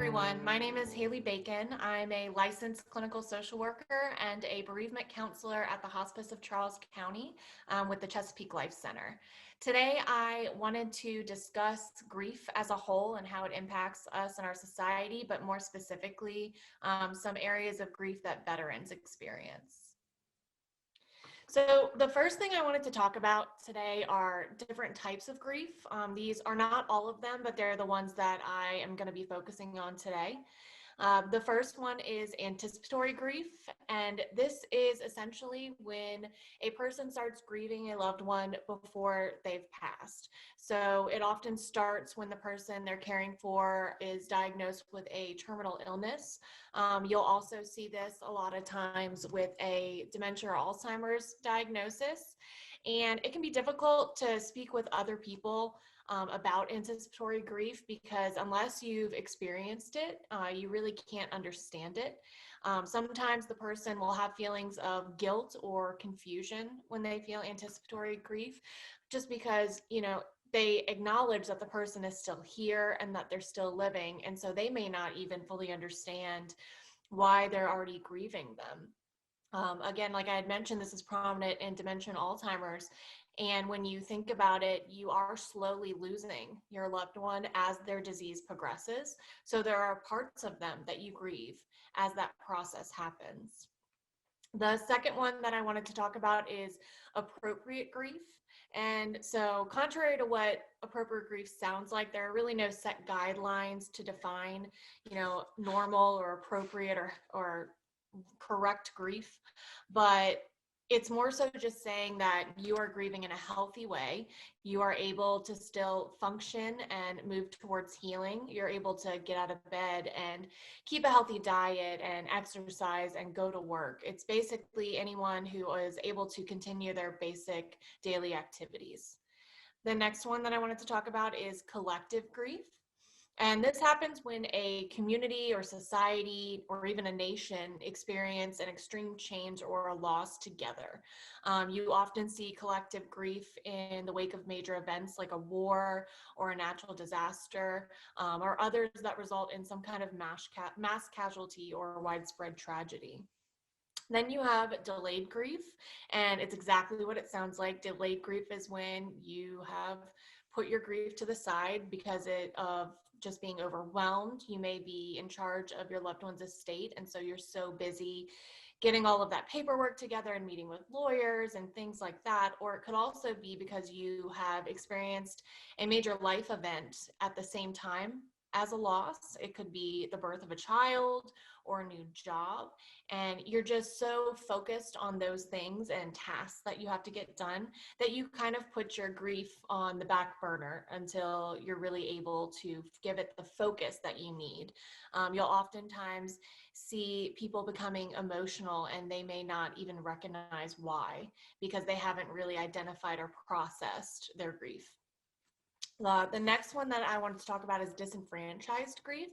everyone. My name is Haley Bacon. I'm a licensed clinical social worker and a bereavement counselor at the Hospice of Charles County with the Chesapeake Life Center. Today, I wanted to discuss grief as a whole and how it impacts us and our society, but more specifically, some areas of grief that veterans experience. So the first thing I wanted to talk about today are different types of grief. These are not all of them, but they're the ones that I am going to be focusing on today. The first one is anticipatory grief, and this is essentially when a person starts grieving a loved one before they've passed. So it often starts when the person they're caring for is diagnosed with a terminal illness. You'll also see this a lot of times with a dementia or Alzheimer's diagnosis, and it can be difficult to speak with other people about anticipatory grief because unless you've experienced it, you really can't understand it. Sometimes the person will have feelings of guilt or confusion when they feel anticipatory grief, just because, they acknowledge that the person is still here and that they're still living. And so they may not even fully understand why they're already grieving them. Again, like I had mentioned, this is prominent in dementia and Alzheimer's. And when you think about it, you are slowly losing your loved one as their disease progresses. So there are parts of them that you grieve as that process happens. The second one that I wanted to talk about is appropriate grief. And so contrary to what appropriate grief sounds like, there are really no set guidelines to define, normal or appropriate or correct grief, but it's more so just saying that you are grieving in a healthy way. You are able to still function and move towards healing. You're able to get out of bed and keep a healthy diet and exercise and go to work. It's basically anyone who is able to continue their basic daily activities. The next one that I wanted to talk about is collective grief. And this happens when a community or society or even a nation experience an extreme change or a loss together. You often see collective grief in the wake of major events like a war or a natural disaster, or others that result in some kind of mass casualty or widespread tragedy. Then you have delayed grief, and it's exactly what it sounds like. Delayed grief is when you have put your grief to the side because of just being overwhelmed. You may be in charge of your loved one's estate, and so you're so busy getting all of that paperwork together and meeting with lawyers and things like that. Or it could also be because you have experienced a major life event at the same time as a loss. It could be the birth of a child or a new job, and you're just so focused on those things and tasks that you have to get done that you kind of put your grief on the back burner until you're really able to give it the focus that you need. You'll oftentimes see people becoming emotional and they may not even recognize why because they haven't really identified or processed their grief. The next one that I wanted to talk about is disenfranchised grief.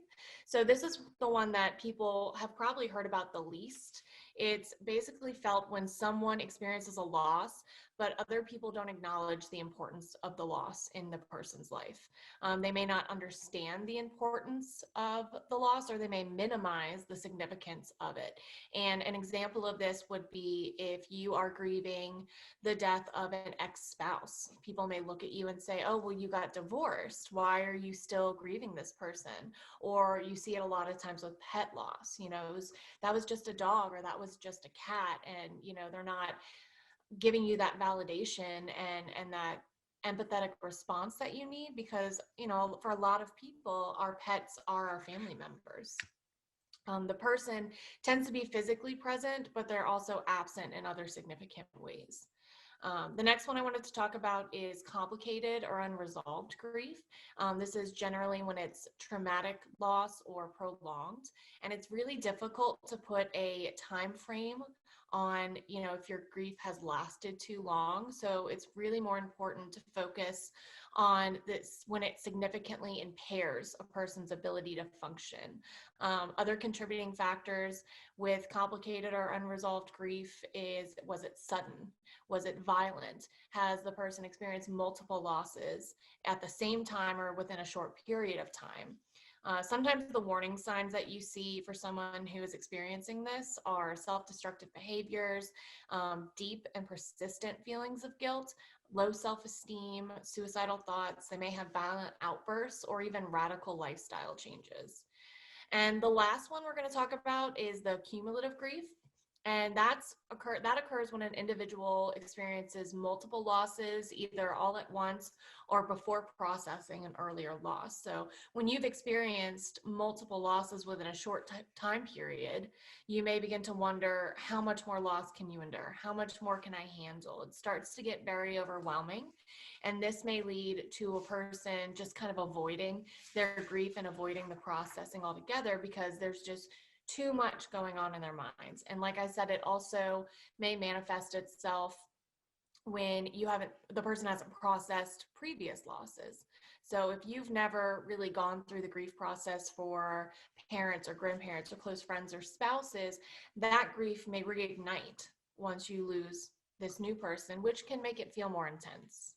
So this is the one that people have probably heard about the least. It's basically felt when someone experiences a loss, but other people don't acknowledge the importance of the loss in the person's life. They may not understand the importance of the loss, or they may minimize the significance of it. And an example of this would be if you are grieving the death of an ex-spouse. People may look at you and say, oh, well, you got divorced. Why are you still grieving this person? Or you see it a lot of times with pet loss. That was just a dog or that was just a cat. And, they're not giving you that validation and that empathetic response that you need because, for a lot of people, our pets are our family members. The person tends to be physically present, but they're also absent in other significant ways. The next one I wanted to talk about is complicated or unresolved grief. This is generally when it's traumatic loss or prolonged, and it's really difficult to put a time frame on, if your grief has lasted too long. So it's really more important to focus on this when it significantly impairs a person's ability to function. Other contributing factors with complicated or unresolved grief was it sudden? Was it violent? Has the person experienced multiple losses at the same time or within a short period of time? Sometimes the warning signs that you see for someone who is experiencing this are self-destructive behaviors, deep and persistent feelings of guilt, low self-esteem, suicidal thoughts. They may have violent outbursts or even radical lifestyle changes. And the last one we're going to talk about is the cumulative grief. And that occurs when an individual experiences multiple losses, either all at once or before processing an earlier loss. So when you've experienced multiple losses within a short time period, you may begin to wonder, how much more loss can you endure? How much more can I handle? It starts to get very overwhelming. And this may lead to a person just kind of avoiding their grief and avoiding the processing altogether, because there's just too much going on in their minds. And like I said, it also may manifest itself when the person hasn't processed previous losses. So if you've never really gone through the grief process for parents or grandparents or close friends or spouses, that grief may reignite once you lose this new person, which can make it feel more intense.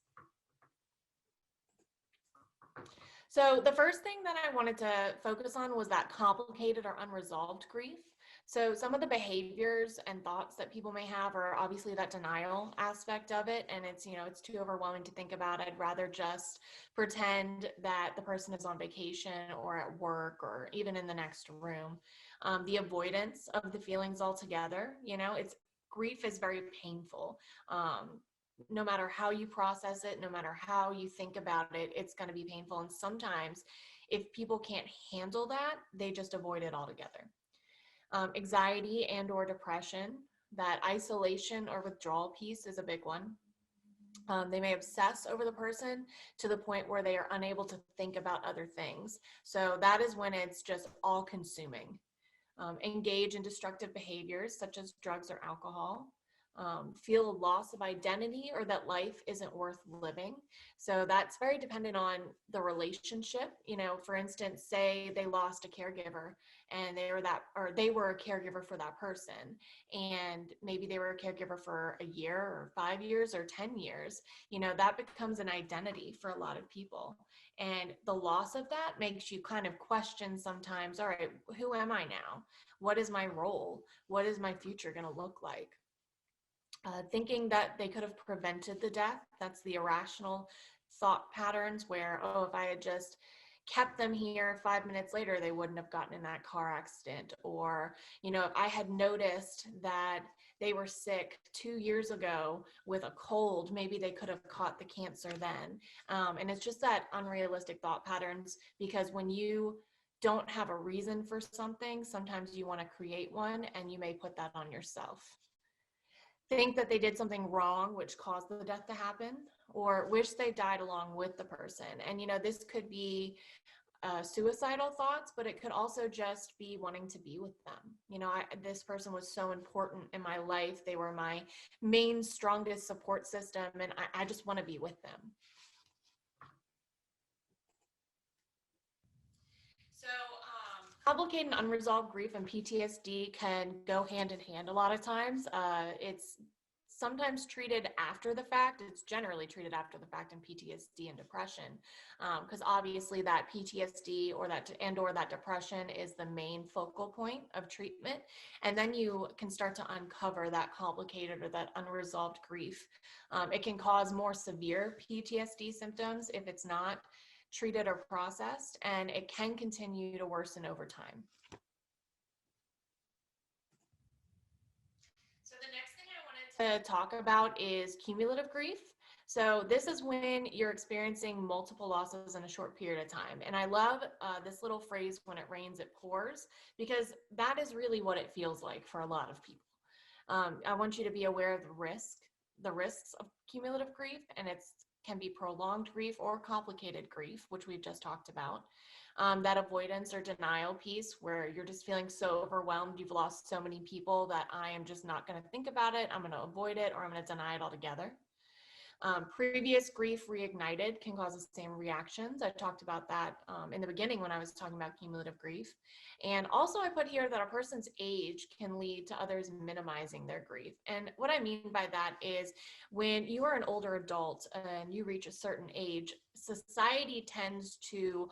So the first thing that I wanted to focus on was that complicated or unresolved grief. So some of the behaviors and thoughts that people may have are obviously that denial aspect of it. And it's too overwhelming to think about. I'd rather just pretend that the person is on vacation or at work or even in the next room. The avoidance of the feelings altogether, grief is very painful. No matter how you process it, no matter how you think about it, it's going to be painful. And sometimes if people can't handle that, they just avoid it altogether. Anxiety and or depression, that isolation or withdrawal piece is a big one. They may obsess over the person to the point where they are unable to think about other things. So that is when it's just all consuming. Engage in destructive behaviors such as drugs or alcohol. Feel a loss of identity or that life isn't worth living. So that's very dependent on the relationship. For instance, say they lost a caregiver and they were a caregiver for that person, and maybe they were a caregiver for a year or 5 years or 10 years. That becomes an identity for a lot of people. And the loss of that makes you kind of question sometimes, all right, who am I now? What is my role? What is my future going to look like? Thinking that they could have prevented the death. That's the irrational thought patterns where, oh, if I had just kept them here 5 minutes later, they wouldn't have gotten in that car accident. Or, if I had noticed that they were sick 2 years ago with a cold, maybe they could have caught the cancer then. And it's just that unrealistic thought patterns, because when you don't have a reason for something, sometimes you want to create one and you may put that on yourself. Think that they did something wrong which caused the death to happen, or wish they died along with the person. And this could be suicidal thoughts, but it could also just be wanting to be with them. This person was so important in my life. They were my main strongest support system, and I just want to be with them. So complicated and unresolved grief and PTSD can go hand in hand a lot of times. It's sometimes treated after the fact. It's generally treated after the fact in PTSD and depression, because obviously that PTSD or that depression is the main focal point of treatment. And then you can start to uncover that complicated or that unresolved grief. It can cause more severe PTSD symptoms if it's not treated or processed, and it can continue to worsen over time. So the next thing I wanted to talk about is cumulative grief. So this is when you're experiencing multiple losses in a short period of time. And I love this little phrase, when it rains, it pours, because that is really what it feels like for a lot of people. I want you to be aware of the risks of cumulative grief, and it's can be prolonged grief or complicated grief, which we've just talked about. That avoidance or denial piece where you're just feeling so overwhelmed, you've lost so many people that I am just not going to think about it, I'm going to avoid it, or I'm going to deny it altogether. Previous grief reignited can cause the same reactions. I talked about that in the beginning when I was talking about cumulative grief. And also I put here that a person's age can lead to others minimizing their grief. And what I mean by that is when you are an older adult and you reach a certain age, society tends to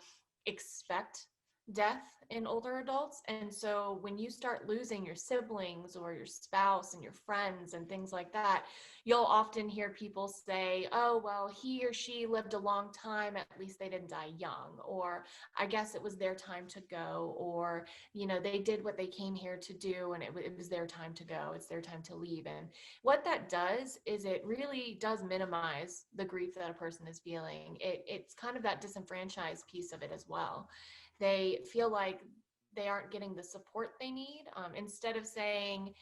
expect death in older adults. And so when you start losing your siblings or your spouse and your friends and things like that, you'll often hear people say, oh, well, he or she lived a long time. At least they didn't die young. Or I guess it was their time to go. Or, they did what they came here to do and it was their time to go. It's their time to leave. And what that does is it really does minimize the grief that a person is feeling. It's kind of that disenfranchised piece of it as well. They feel like they aren't getting the support they need. Instead of saying,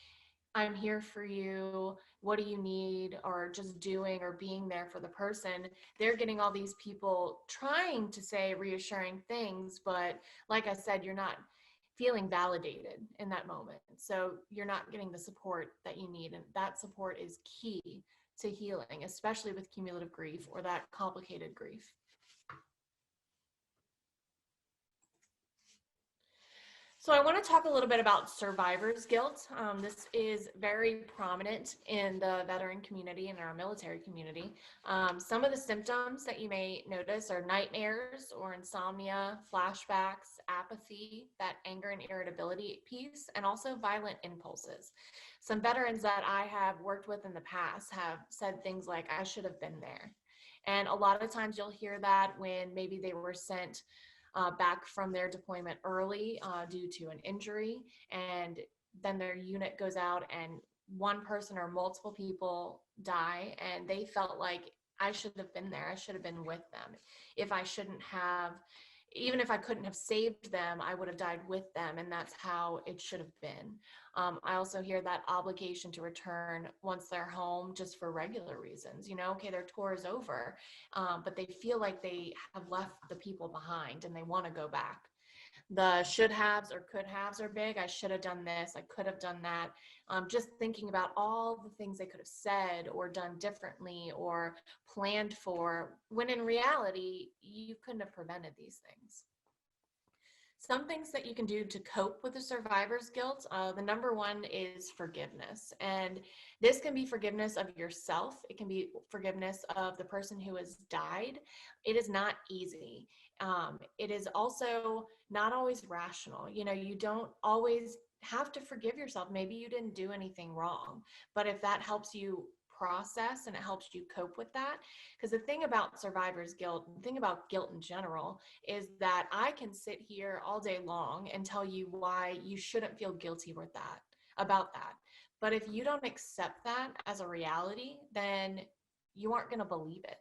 I'm here for you, what do you need, or just doing or being there for the person, they're getting all these people trying to say reassuring things, but like I said, you're not feeling validated in that moment. So you're not getting the support that you need. And that support is key to healing, especially with cumulative grief or that complicated grief. So I want to talk a little bit about survivor's guilt. This is very prominent in the veteran community and our military community. Some of the symptoms that you may notice are nightmares or insomnia, flashbacks, apathy, that anger and irritability piece, and also violent impulses. Some veterans that I have worked with in the past have said things like, I should have been there. And a lot of times you'll hear that when maybe they were sent back from their deployment early due to an injury, and then their unit goes out and one person or multiple people die, and they felt like, I should have been there. I should have been with them. If I shouldn't have, even if I couldn't have saved them, I would have died with them, and that's how it should have been. I also hear that obligation to return once they're home just for regular reasons. Okay, their tour is over, but they feel like they have left the people behind and they want to go back. The should haves or could haves are big. I should have done this. I could have done that. Just thinking about all the things they could have said or done differently or planned for, when in reality, you couldn't have prevented these things. Some things that you can do to cope with the survivor's guilt. The number one is forgiveness. And this can be forgiveness of yourself. It can be forgiveness of the person who has died. It is not easy. It is also not always rational. You don't always have to forgive yourself. Maybe you didn't do anything wrong, but if that helps you process and it helps you cope with that, because the thing about survivor's guilt, the thing about guilt in general, is that I can sit here all day long and tell you why you shouldn't feel guilty with that, about that. But if you don't accept that as a reality, then you aren't going to believe it.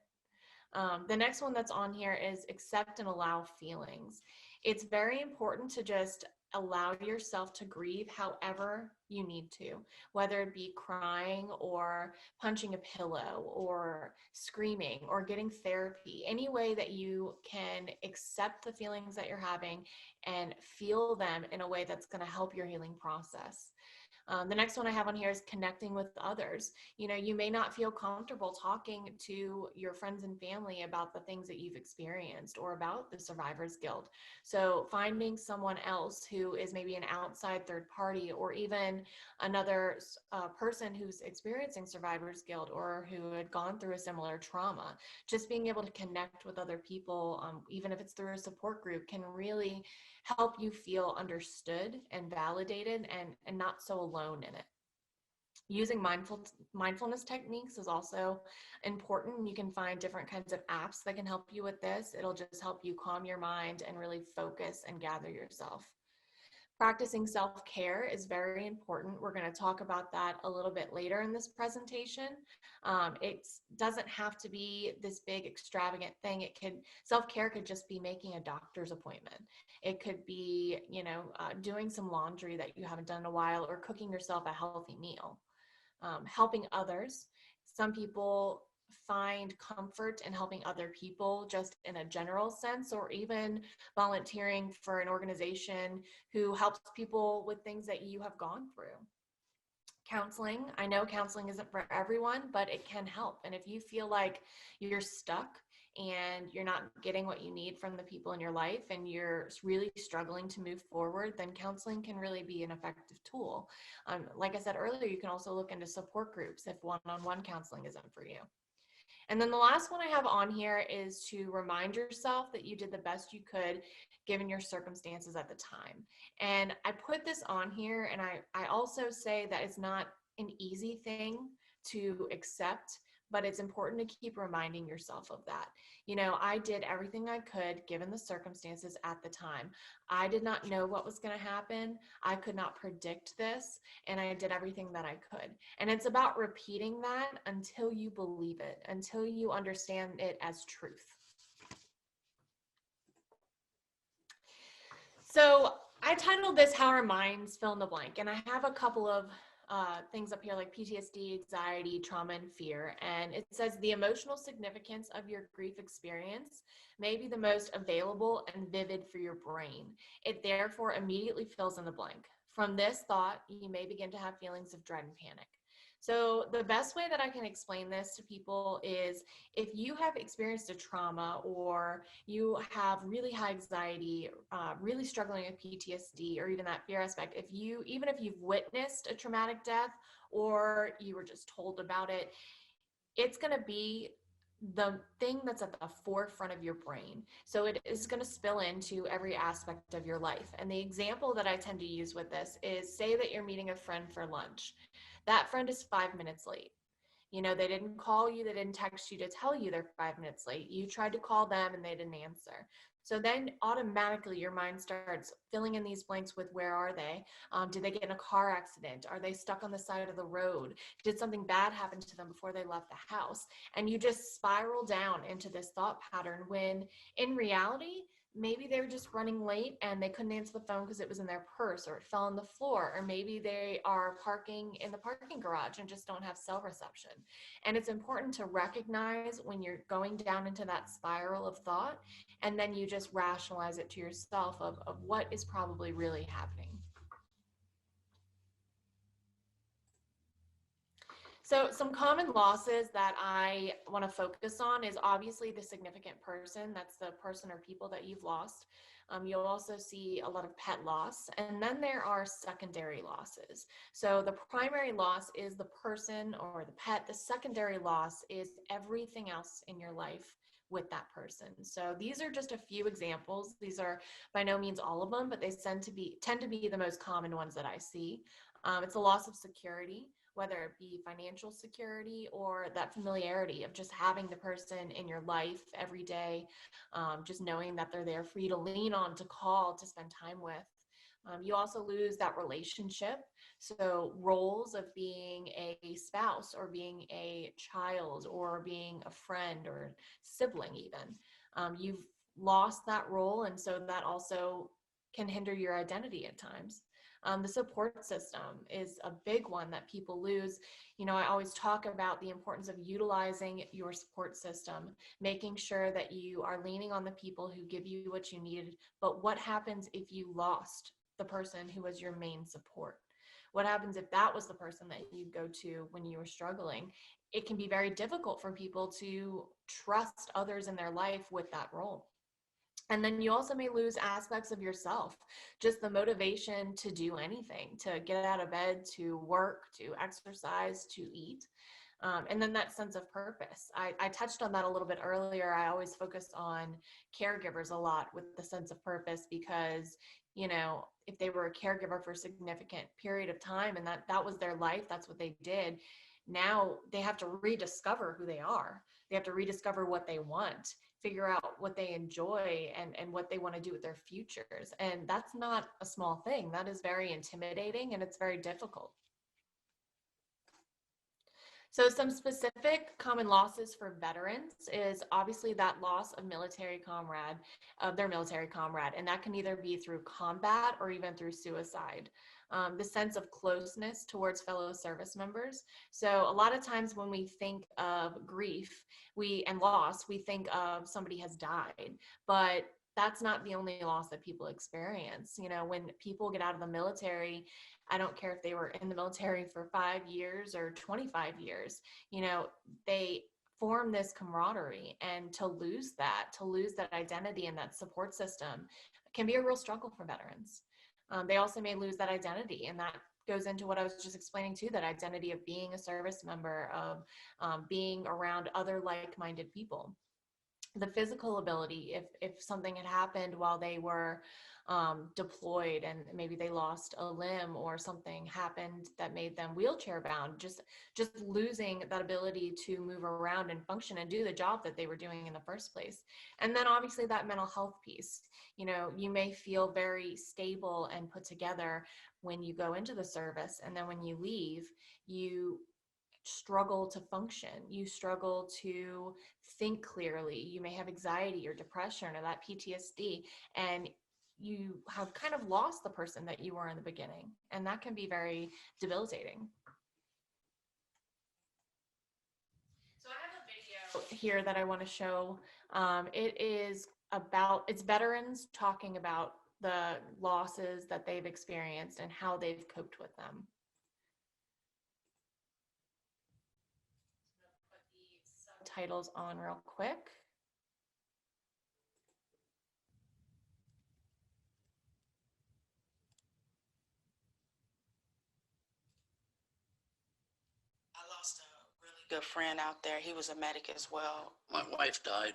The next one that's on here is accept and allow feelings. It's very important to just allow yourself to grieve however you need to, whether it be crying or punching a pillow or screaming or getting therapy, any way that you can accept the feelings that you're having and feel them in a way that's going to help your healing process. The next one I have on here is connecting with others. You may not feel comfortable talking to your friends and family about the things that you've experienced or about the survivor's guilt. So finding someone else who is maybe an outside third party or even another person who's experiencing survivor's guilt or who had gone through a similar trauma, just being able to connect with other people, even if it's through a support group, can really help you feel understood and validated and not so alone in it. Using mindfulness techniques is also important. You can find different kinds of apps that can help you with this. It'll just help you calm your mind and really focus and gather yourself. Practicing self-care is very important. We're going to talk about that a little bit later in this presentation. It doesn't have to be this big extravagant thing. Self-care could just be making a doctor's appointment. It could be, doing some laundry that you haven't done in a while or cooking yourself a healthy meal. Helping others. Some people find comfort in helping other people just in a general sense, or even volunteering for an organization who helps people with things that you have gone through. Counseling. I know counseling isn't for everyone, but it can help. And if you feel like you're stuck and you're not getting what you need from the people in your life and you're really struggling to move forward, then counseling can really be an effective tool. Like I said earlier, you can also look into support groups if one-on-one counseling isn't for you. And then the last one I have on here is to remind yourself that you did the best you could given your circumstances at the time. And I put this on here, and I also say that it's not an easy thing to accept, but it's important to keep reminding yourself of that. You know, I did everything I could given the circumstances at the time. I did not know what was going to happen. I could not predict this, and I did everything that I could. And it's about repeating that until you believe it, until you understand it as truth. So I titled this How Our Minds Fill in the Blank, and I have a couple of things up here like PTSD, anxiety, trauma, and fear. And it says the emotional significance of your grief experience may be the most available and vivid for your brain. It therefore immediately fills in the blank. From this thought, you may begin to have feelings of dread and panic. So the best way that I can explain this to people is if you have experienced a trauma or you have really high anxiety, really struggling with PTSD or even that fear aspect, even if you've witnessed a traumatic death or you were just told about it, it's going to be the thing that's at the forefront of your brain. So it is going to spill into every aspect of your life. And the example that I tend to use with this is say that you're meeting a friend for lunch. That friend is 5 minutes late. You know, they didn't call you, they didn't text you to tell you they're 5 minutes late. You tried to call them and they didn't answer. So then automatically your mind starts filling in these blanks with where are they? Did they get in a car accident? Are they stuck on the side of the road? Did something bad happen to them before they left the house? And you just spiral down into this thought pattern when in reality, maybe they were just running late and they couldn't answer the phone because it was in their purse or it fell on the floor, or maybe they are parking in the parking garage and just don't have cell reception. And it's important to recognize when you're going down into that spiral of thought, and then you just rationalize it to yourself of what is probably really happening. So some common losses that I want to focus on is obviously the significant person. That's the person or people that you've lost. You'll also see a lot of pet loss. And then there are secondary losses. So the primary loss is the person or the pet. The secondary loss is everything else in your life with that person. So these are just a few examples. These are by no means all of them, but they tend to be the most common ones that I see. It's a loss of security, whether it be financial security or that familiarity of just having the person in your life every day, just knowing that they're there for you to lean on, to call, to spend time with. You also lose that relationship. So roles of being a spouse or being a child or being a friend or sibling even. You've lost that role, and so that also can hinder your identity at times. The support system is a big one that people lose. You know, I always talk about the importance of utilizing your support system, making sure that you are leaning on the people who give you what you needed. But what happens if you lost the person who was your main support? What happens if that was the person that you go to when you were struggling? It can be very difficult for people to trust others in their life with that role. And then you also may lose aspects of yourself, just the motivation to do anything, to get out of bed, to work, to exercise, to eat. And then that sense of purpose. I touched on that a little bit earlier. I always focus on caregivers a lot with the sense of purpose because, you know, if they were a caregiver for a significant period of time and that was their life, that's what they did. Now they have to rediscover who they are. They have to rediscover what they want, figure out what they enjoy and what they want to do with their futures. And that's not a small thing. That is very intimidating and it's very difficult. So some specific common losses for veterans is obviously that loss of their military comrade, and that can either be through combat or even through suicide. The sense of closeness towards fellow service members. So a lot of times when we think of grief and loss, we think of somebody has died, but that's not the only loss that people experience. You know, when people get out of the military, I don't care if they were in the military for 5 years or 25 years, you know, they form this camaraderie, and to lose that identity and that support system can be a real struggle for veterans. They also may lose that identity, and that goes into what I was just explaining too, that identity of being a service member, of being around other like-minded people. The physical ability, if something had happened while they were deployed and maybe they lost a limb or something happened that made them wheelchair bound, just losing that ability to move around and function and do the job that they were doing in the first place. And then obviously that mental health piece, you know, you may feel very stable and put together when you go into the service, and then when you leave, you struggle to function, you struggle to think clearly, you may have anxiety or depression or that PTSD, and you have kind of lost the person that you were in the beginning, and that can be very debilitating. So I have a video here that I want to show. It's veterans talking about the losses that they've experienced and how they've coped with them. Titles on real quick. I lost a really good friend out there. He was a medic as well. My wife died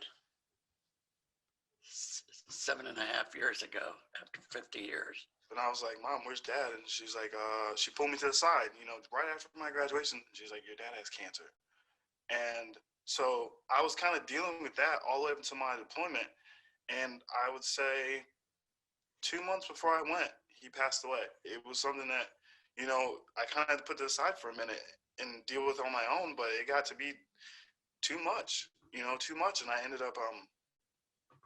7.5 years ago after 50 years. And I was like, Mom, where's Dad? And she's like, she pulled me to the side, you know, right after my graduation. She's like, your dad has cancer. And so I was kind of dealing with that all the way up until my deployment. And I would say 2 months before I went, he passed away. It was something that, you know, I kind of had to put to the side for a minute and deal with on my own, but it got to be too much, you know, too much. And I ended up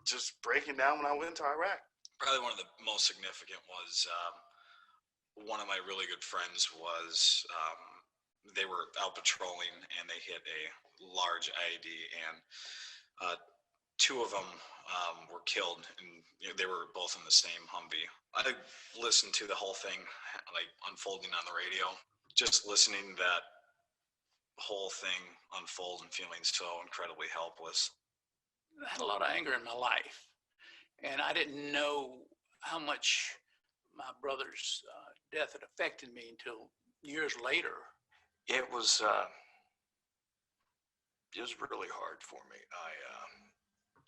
just breaking down when I went to Iraq. Probably one of the most significant was one of my really good friends was they were out patrolling and they hit a large IED, and two of them were killed, and you know, they were both in the same Humvee. I listened to the whole thing like unfolding on the radio, just listening to that whole thing unfold and feeling so incredibly helpless. I had a lot of anger in my life, and I didn't know how much my brother's death had affected me until years later. It was really hard for me.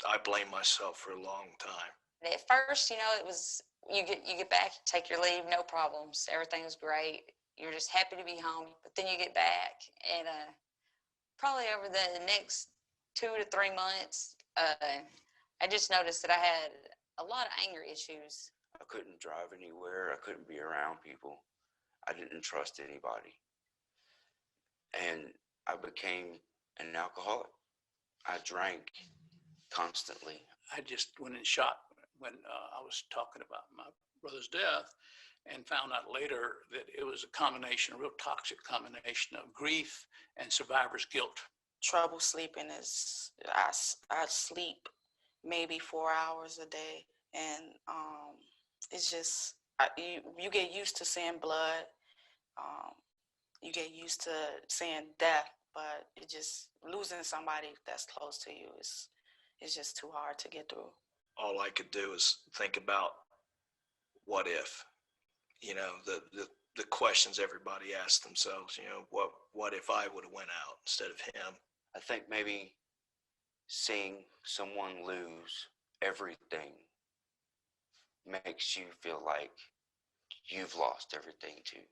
I blamed myself for a long time. At first, you know, it was you get back, take your leave, no problems, everything's great. You're just happy to be home. But then you get back, and probably over the next 2 to 3 months, I just noticed that I had a lot of anger issues. I couldn't drive anywhere. I couldn't be around people. I didn't trust anybody. And I became an alcoholic. I drank constantly. I just went in shock when I was talking about my brother's death, and found out later that it was a combination, a real toxic combination of grief and survivor's guilt. Trouble sleeping is, I sleep maybe 4 hours a day, and it's just, you get used to seeing blood, you get used to seeing death, but it just, losing somebody that's close to you is just too hard to get through. All I could do is think about what if, you know, the questions everybody asks themselves, you know, what if I would have went out instead of him? I think maybe seeing someone lose everything makes you feel like you've lost everything too.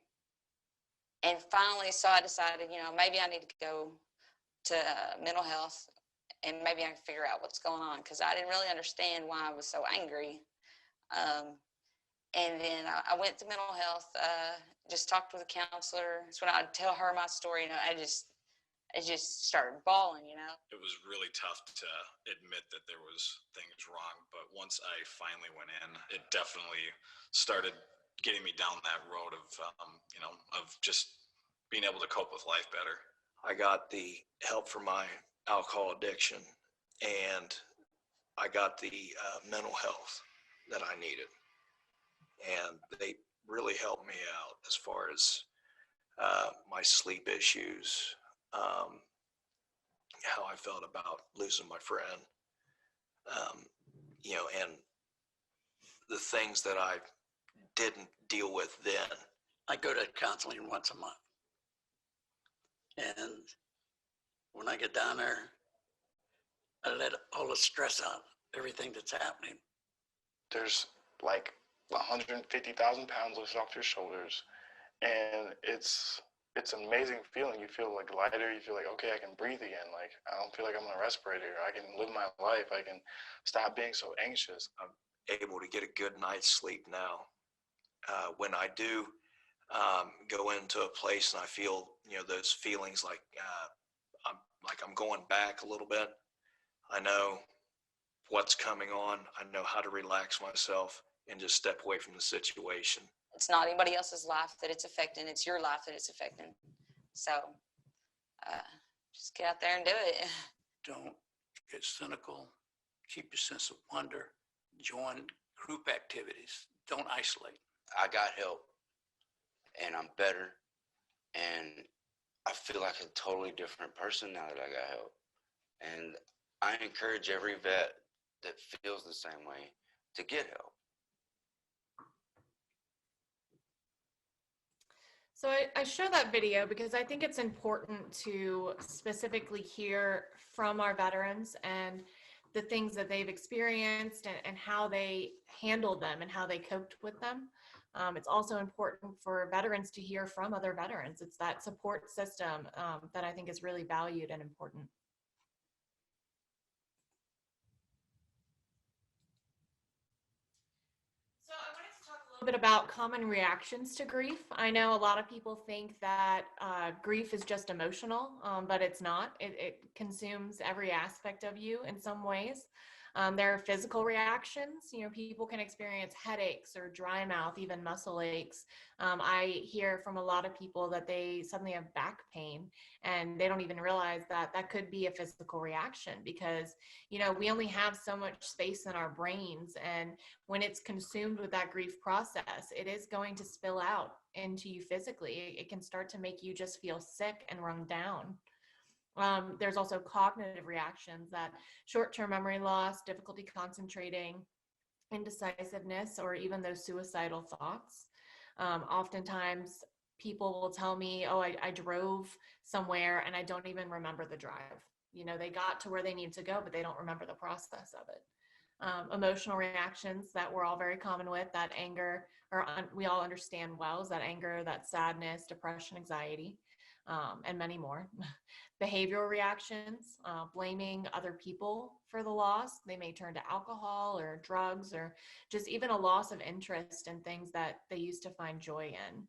And finally, so I decided, you know, maybe I need to go to mental health, and maybe I can figure out what's going on, because I didn't really understand why I was so angry. And then I went to mental health, just talked with a counselor. It's when I'd tell her my story, you know, I just started bawling, you know. It was really tough to admit that there was things wrong, but once I finally went in, it definitely started getting me down that road of, you know, of just being able to cope with life better. I got the help for my alcohol addiction, and I got the mental health that I needed. And they really helped me out as far as my sleep issues, how I felt about losing my friend, you know, and the things that I didn't deal with then I go to counseling once a month. And when I get down there, I let all the stress out, everything that's happening. There's like 150,000 pounds lifted off your shoulders, and it's an amazing feeling. You feel like lighter. You feel like, okay, I can breathe again. Like, I don't feel like I'm on a respirator. I can live my life. I can stop being so anxious. I'm able to get a good night's sleep now. When I do go into a place and I feel, those feelings like I'm going back a little bit, I know what's coming on. I know how to relax myself and just step away from the situation. It's not anybody else's life that it's affecting. It's your life that it's affecting. So just get out there and do it. Don't get cynical. Keep your sense of wonder. Join group activities. Don't isolate. I got help, and I'm better, and I feel like a totally different person now that I got help. And I encourage every vet that feels the same way to get help. So I show that video because I think it's important to specifically hear from our veterans and the things that they've experienced and how they handled them and how they coped with them. It's also important for veterans to hear from other veterans. It's that support system that I think is really valued and important. So I wanted to talk a little bit about common reactions to grief. I know a lot of people think that grief is just emotional, but it's not. It consumes every aspect of you in some ways. There are physical reactions. People can experience headaches or dry mouth, even muscle aches. I hear from a lot of people that they suddenly have back pain and they don't even realize that that could be a physical reaction because, we only have so much space in our brains. And when it's consumed with that grief process, it is going to spill out into you physically. It can start to make you just feel sick and run down. There's also cognitive reactions, that short-term memory loss, difficulty concentrating, indecisiveness, or even those suicidal thoughts. Oftentimes people will tell me, oh, I drove somewhere and I don't even remember the drive. They got to where they need to go, but they don't remember the process of it. Emotional reactions that we're all very common with, that anger, we all understand well, is that anger, that sadness, depression, anxiety, and many more. Behavioral reactions, blaming other people for the loss. They may turn to alcohol or drugs or just even a loss of interest in things that they used to find joy in.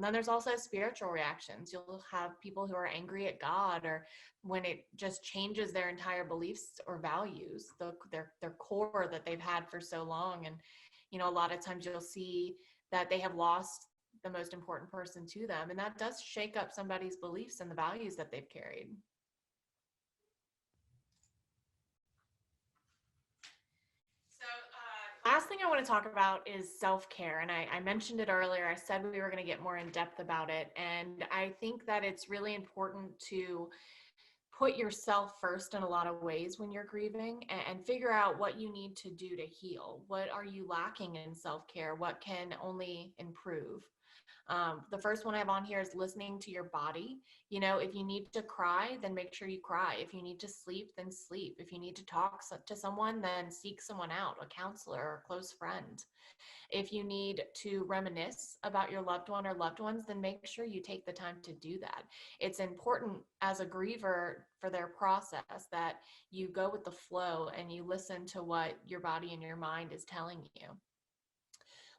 Then there's also spiritual reactions. You'll have people who are angry at God, or when it just changes their entire beliefs or values, their core that they've had for so long. And, a lot of times you'll see that they have lost the most important person to them. And that does shake up somebody's beliefs and the values that they've carried. So last thing I want to talk about is self-care. And I mentioned it earlier. I said we were going to get more in depth about it. And I think that it's really important to put yourself first in a lot of ways when you're grieving, and figure out what you need to do to heal. What are you lacking in self-care? What can only improve? The first one I have on here is listening to your body. If you need to cry, then make sure you cry. If you need to sleep, then sleep. If you need to talk to someone, then seek someone out, a counselor or a close friend. If you need to reminisce about your loved one or loved ones, then make sure you take the time to do that. It's important as a griever for their process that you go with the flow and you listen to what your body and your mind is telling you.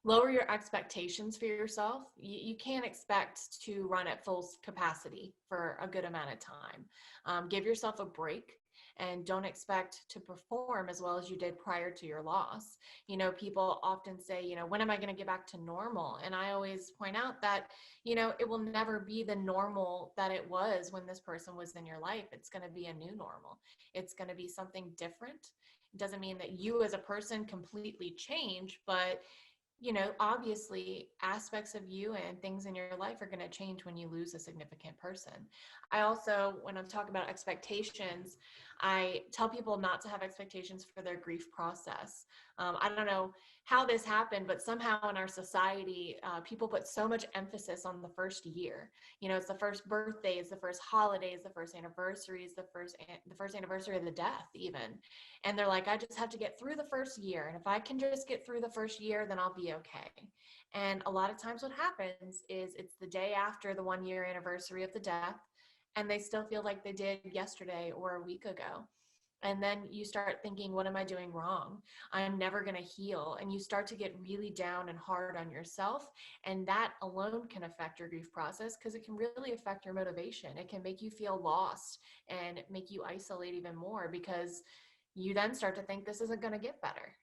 Lower your expectations for yourself. You can't expect to run at full capacity for a good amount of time. Give yourself a break and don't expect to perform as well as you did prior to your loss. People often say, when am I going to get back to normal? And I always point out that, it will never be the normal that it was when this person was in your life. It's going to be a new normal. It's going to be something different. It doesn't mean that you as a person completely change, but obviously aspects of you and things in your life are going to change when you lose a significant person. I also, when I'm talking about expectations, I tell people not to have expectations for their grief process. I don't know how this happened, but somehow in our society, people put so much emphasis on the first year. You know, it's the first birthdays, the first holidays, the first anniversaries, the first anniversary of the death, even. And they're like, I just have to get through the first year, and if I can just get through the first year, then I'll be okay. And a lot of times, what happens is it's the day after the 1 year anniversary of the death, and they still feel like they did yesterday or a week ago. And then you start thinking, what am I doing wrong? I'm never going to heal. And you start to get really down and hard on yourself. And that alone can affect your grief process, because it can really affect your motivation. It can make you feel lost and make you isolate even more, because you then start to think this isn't going to get better.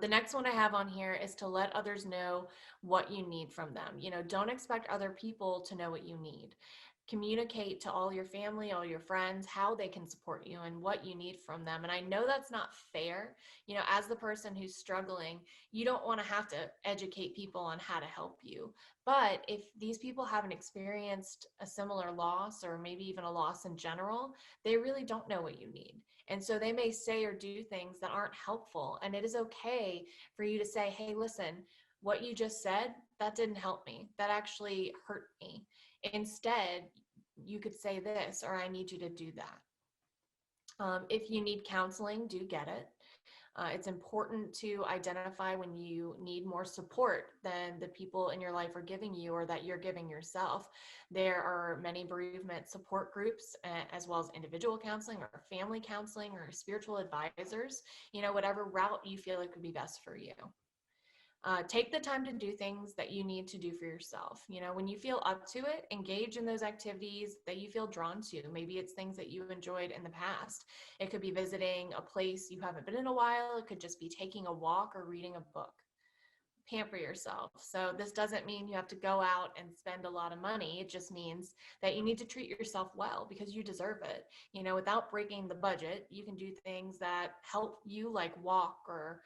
The next one I have on here is to let others know what you need from them. You know, don't expect other people to know what you need. Communicate to all your family, all your friends, how they can support you and what you need from them. And I know that's not fair. You know, as the person who's struggling, you don't want to have to educate people on how to help you. But if these people haven't experienced a similar loss, or maybe even a loss in general, they really don't know what you need. And so they may say or do things that aren't helpful. And it is okay for you to say, hey, listen, what you just said, that didn't help me. That actually hurt me. Instead, you could say this, or I need you to do that. If you need counseling, do get it. It's important to identify when you need more support than the people in your life are giving you, or that you're giving yourself. There are many bereavement support groups, as well as individual counseling or family counseling or spiritual advisors, you know, whatever route you feel like would be best for you. Take the time to do things that you need to do for yourself. You know, when you feel up to it, engage in those activities that you feel drawn to. Maybe it's things that you enjoyed in the past. It could be visiting a place you haven't been in a while. It could just be taking a walk or reading a book. Pamper yourself. So this doesn't mean you have to go out and spend a lot of money. It just means that you need to treat yourself well, because you deserve it. You know, without breaking the budget, you can do things that help you, like walk, or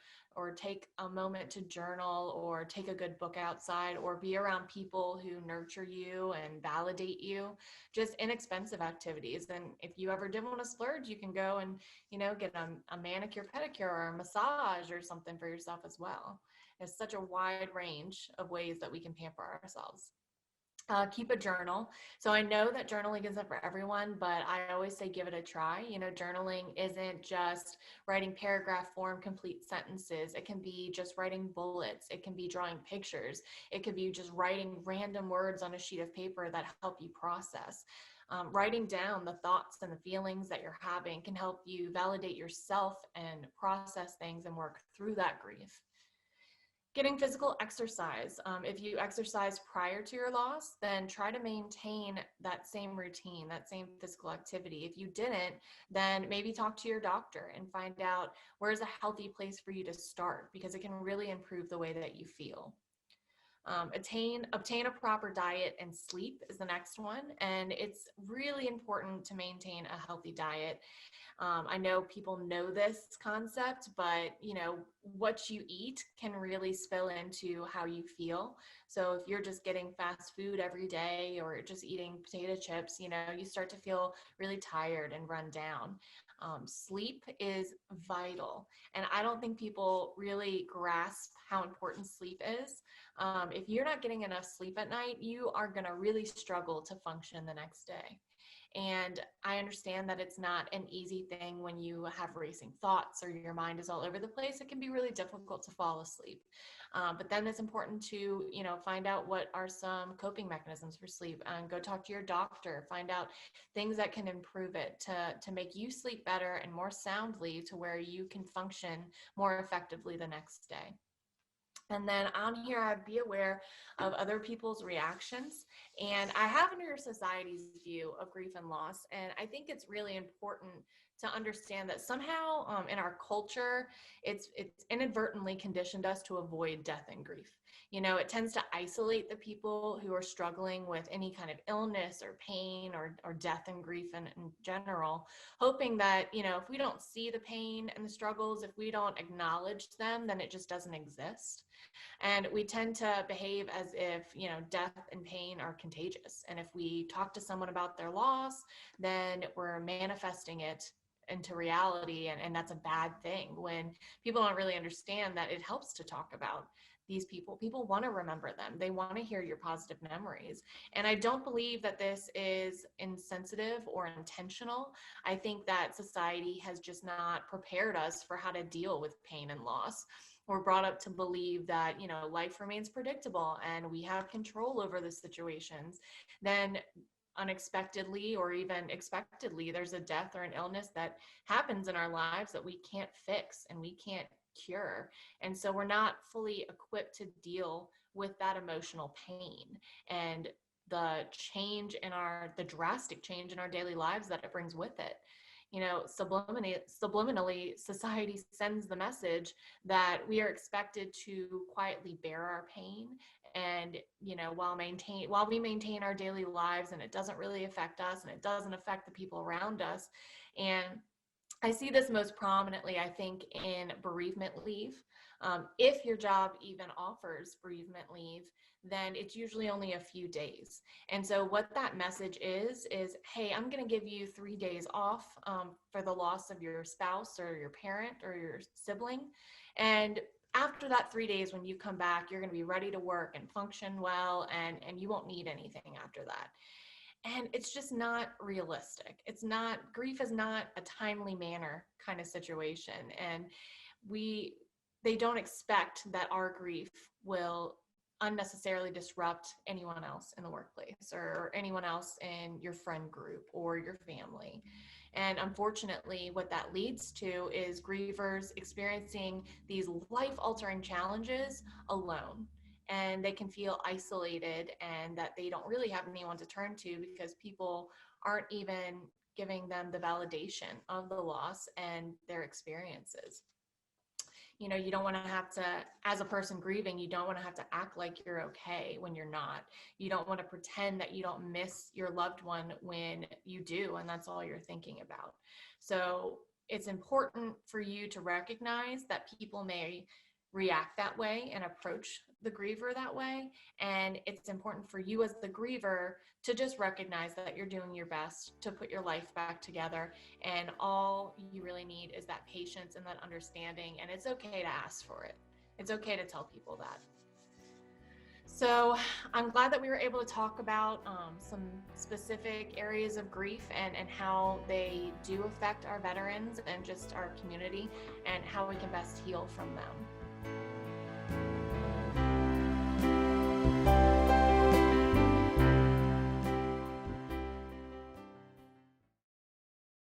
take a moment to journal, or take a good book outside, or be around people who nurture you and validate you. Just inexpensive activities. And if you ever did want to splurge, you can go and, you know, get a manicure, pedicure, or a massage or something for yourself as well. There's such a wide range of ways that we can pamper ourselves. Keep a journal. So I know that journaling isn't for everyone, but I always say give it a try. You know, journaling isn't just writing paragraph form complete sentences. It can be just writing bullets. It can be drawing pictures. It could be just writing random words on a sheet of paper that help you process. Writing down the thoughts and the feelings that you're having can help you validate yourself and process things and work through that grief. Getting physical exercise. If you exercise prior to your loss, then try to maintain that same routine, that same physical activity. If you didn't, then maybe talk to your doctor and find out where's a healthy place for you to start, because it can really improve the way that you feel. Obtain a proper diet and sleep is the next one. And it's really important to maintain a healthy diet. I know people know this concept, but you know, what you eat can really spill into how you feel. So if you're just getting fast food every day, or just eating potato chips, you know, you start to feel really tired and run down. Sleep is vital. And I don't think people really grasp how important sleep is. If you're not getting enough sleep at night, you are going to really struggle to function the next day. And I understand that it's not an easy thing when you have racing thoughts or your mind is all over the place. It can be really difficult to fall asleep. But then it's important to, you know, find out what are some coping mechanisms for sleep, and go talk to your doctor, find out things that can improve it to make you sleep better and more soundly, to where you can function more effectively the next day. And then on here, I'd be aware of other people's reactions. And I have Under Society's view of grief and loss. And I think it's really important to understand that somehow in our culture, it's inadvertently conditioned us to avoid death and grief. You know, it tends to isolate the people who are struggling with any kind of illness or pain or death and grief in general, hoping that, you know, if we don't see the pain and the struggles, if we don't acknowledge them, then it just doesn't exist. And we tend to behave as if, you know, death and pain are contagious. And if we talk to someone about their loss, then we're manifesting it into reality. And that's a bad thing, when people don't really understand that it helps to talk about these people. People want to remember them. They want to hear your positive memories. And I don't believe that this is insensitive or intentional. I think that society has just not prepared us for how to deal with pain and loss. We're brought up to believe that, you know, life remains predictable and we have control over the situations. Then unexpectedly or even expectedly, there's a death or an illness that happens in our lives that we can't fix and we can't cure. And so we're not fully equipped to deal with that emotional pain and the drastic change in our daily lives that it brings with it. You know, subliminally, society sends the message that we are expected to quietly bear our pain, and, you know, while we maintain our daily lives, and it doesn't really affect us and it doesn't affect the people around us. And I see this most prominently, I think, in bereavement leave. If your job even offers bereavement leave, then it's usually only a few days. And so what that message is, hey, I'm going to give you 3 days off for the loss of your spouse or your parent or your sibling. And after that 3 days, when you come back, you're going to be ready to work and function well, and you won't need anything after that. And it's just not realistic. Grief is not a timely manner kind of situation. And they don't expect that our grief will unnecessarily disrupt anyone else in the workplace or anyone else in your friend group or your family. And unfortunately, what that leads to is grievers experiencing these life-altering challenges alone. And they can feel isolated and that they don't really have anyone to turn to because people aren't even giving them the validation of the loss and their experiences. You know, you don't want to have to, as a person grieving, you don't want to have to act like you're okay when you're not. You don't want to pretend that you don't miss your loved one when you do, and that's all you're thinking about. So it's important for you to recognize that people may react that way and approach the griever that way. And it's important for you as the griever to just recognize that you're doing your best to put your life back together. And all you really need is that patience and that understanding. And it's okay to ask for it. It's okay to tell people that. So I'm glad that we were able to talk about some specific areas of grief and how they do affect our veterans and just our community and how we can best heal from them.